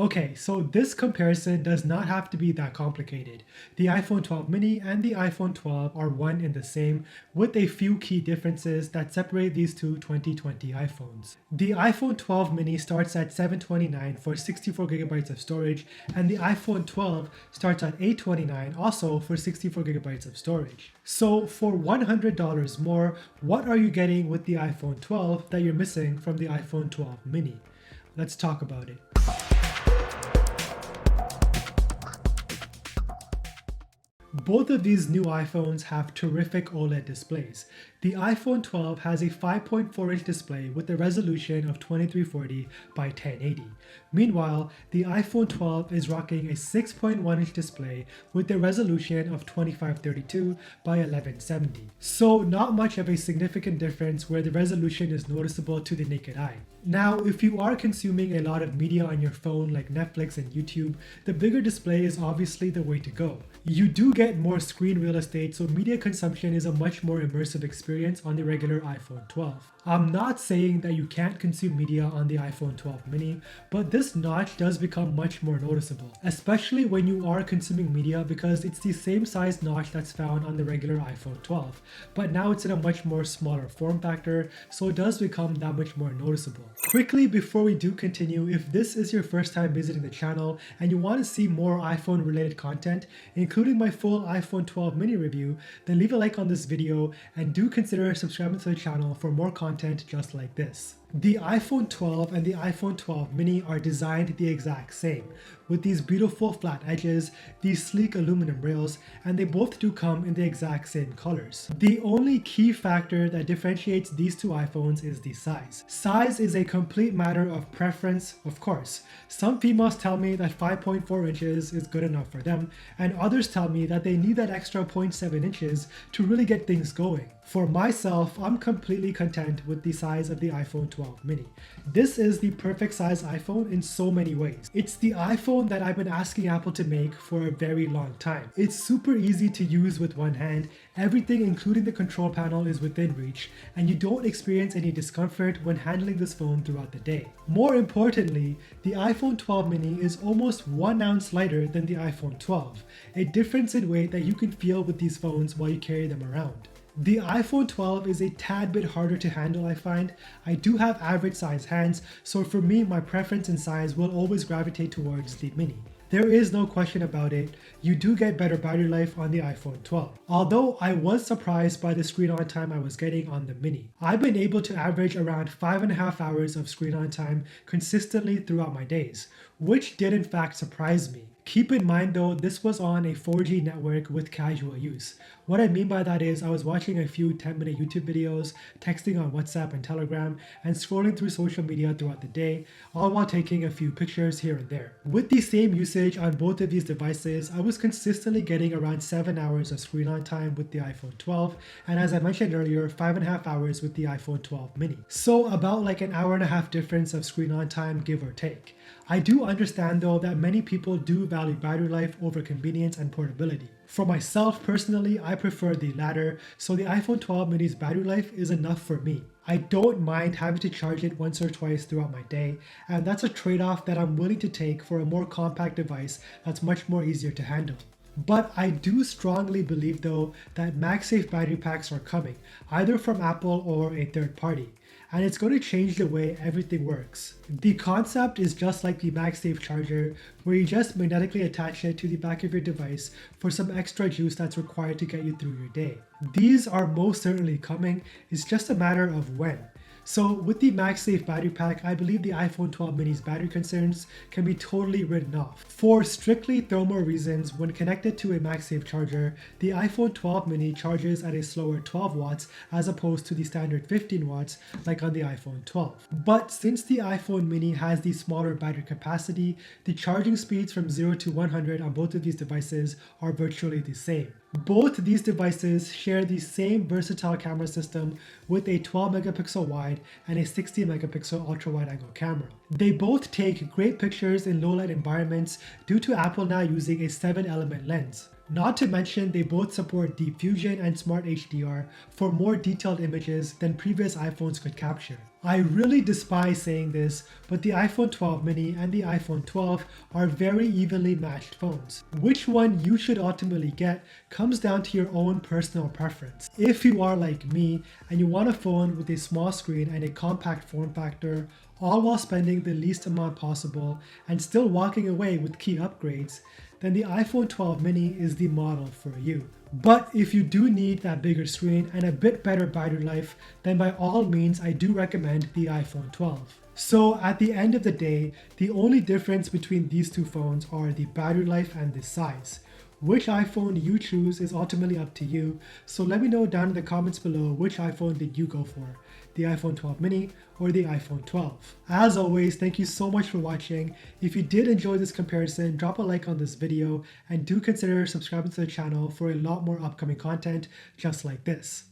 Okay, so this comparison does not have to be that complicated. The iPhone 12 mini and the iPhone 12 are one and the same, with a few key differences that separate these two 2020 iPhones. The iPhone 12 mini starts at $729 for 64GB of storage, and the iPhone 12 starts at $829 also for 64GB of storage. So for $100 more, what are you getting with the iPhone 12 that you're missing from the iPhone 12 mini? Let's talk about it. Both of these new iPhones have terrific OLED displays. The iPhone 12 has a 5.4-inch display with a resolution of 2340 by 1080. Meanwhile, the iPhone 12 is rocking a 6.1-inch display with a resolution of 2532 by 1170. So not much of a significant difference where the resolution is noticeable to the naked eye. Now, if you are consuming a lot of media on your phone like Netflix and YouTube, the bigger display is obviously the way to go. You do get more screen real estate, so media consumption is a much more immersive experience on the regular iPhone 12. I'm not saying that you can't consume media on the iPhone 12 mini, but this notch does become much more noticeable, especially when you are consuming media because it's the same size notch that's found on the regular iPhone 12, but now it's in a much more smaller form factor, so it does become that much more noticeable. Quickly before we do continue, if this is your first time visiting the channel and you want to see more iPhone related content, including my full iPhone 12 mini review, then leave a like on this video and do consider subscribing to the channel for more content just like this. The iPhone 12 and the iPhone 12 mini are designed the exact same, with these beautiful flat edges, these sleek aluminum rails, and they both do come in the exact same colors. The only key factor that differentiates these two iPhones is the size. Size is a complete matter of preference, of course. Some females tell me that 5.4 inches is good enough for them, and others tell me that they need that extra 0.7 inches to really get things going. For myself, I'm completely content with the size of the iPhone 12 mini. This is the perfect size iPhone in so many ways. It's the iPhone that I've been asking Apple to make for a very long time. It's super easy to use with one hand, everything including the control panel is within reach, and you don't experience any discomfort when handling this phone throughout the day. More importantly, the iPhone 12 mini is almost 1 ounce lighter than the iPhone 12, a difference in weight that you can feel with these phones while you carry them around. The iPhone 12 is a tad bit harder to handle, I find. I do have average size hands, so for me, my preference in size will always gravitate towards the mini. There is no question about it, you do get better battery life on the iPhone 12. Although I was surprised by the screen on time I was getting on the mini. I've been able to average around 5.5 hours of screen on time consistently throughout my days, which did in fact surprise me. Keep in mind though, this was on a 4G network with casual use. What I mean by that is I was watching a few 10-minute YouTube videos, texting on WhatsApp and Telegram, and scrolling through social media throughout the day, all while taking a few pictures here and there. With the same usage on both of these devices, I was consistently getting around 7 hours of screen on time with the iPhone 12, and as I mentioned earlier, 5.5 hours with the iPhone 12 mini. So about like an hour and a half difference of screen on time, give or take. I do understand though that many people do value battery life over convenience and portability. For myself personally, I prefer the latter, so the iPhone 12 mini's battery life is enough for me. I don't mind having to charge it once or twice throughout my day, and that's a trade-off that I'm willing to take for a more compact device that's much more easier to handle. But I do strongly believe though that MagSafe battery packs are coming, either from Apple or a third party, and it's going to change the way everything works. The concept is just like the MagSafe charger, where you just magnetically attach it to the back of your device for some extra juice that's required to get you through your day. These are most certainly coming, it's just a matter of when. So with the MagSafe battery pack, I believe the iPhone 12 mini's battery concerns can be totally written off. For strictly thermal reasons, when connected to a MagSafe charger, the iPhone 12 mini charges at a slower 12 watts as opposed to the standard 15 watts like on the iPhone 12. But since the iPhone mini has the smaller battery capacity, the charging speeds from 0 to 100 on both of these devices are virtually the same. Both these devices share the same versatile camera system with a 12 megapixel wide and a 60 megapixel ultra wide angle camera. They both take great pictures in low light environments due to Apple now using a 7-element lens. Not to mention they both support Deep Fusion and Smart HDR for more detailed images than previous iPhones could capture. I really despise saying this, but the iPhone 12 mini and the iPhone 12 are very evenly matched phones. Which one you should ultimately get comes down to your own personal preference. If you are like me and you want a phone with a small screen and a compact form factor, all while spending the least amount possible and still walking away with key upgrades, then the iPhone 12 mini is the model for you. But if you do need that bigger screen and a bit better battery life, then by all means I do recommend the iPhone 12. So at the end of the day, the only difference between these two phones are the battery life and the size. Which iPhone you choose is ultimately up to you, so let me know down in the comments below which iPhone did you go for, the iPhone 12 mini or the iPhone 12. As always, thank you so much for watching. If you did enjoy this comparison, drop a like on this video and do consider subscribing to the channel for a lot more upcoming content just like this.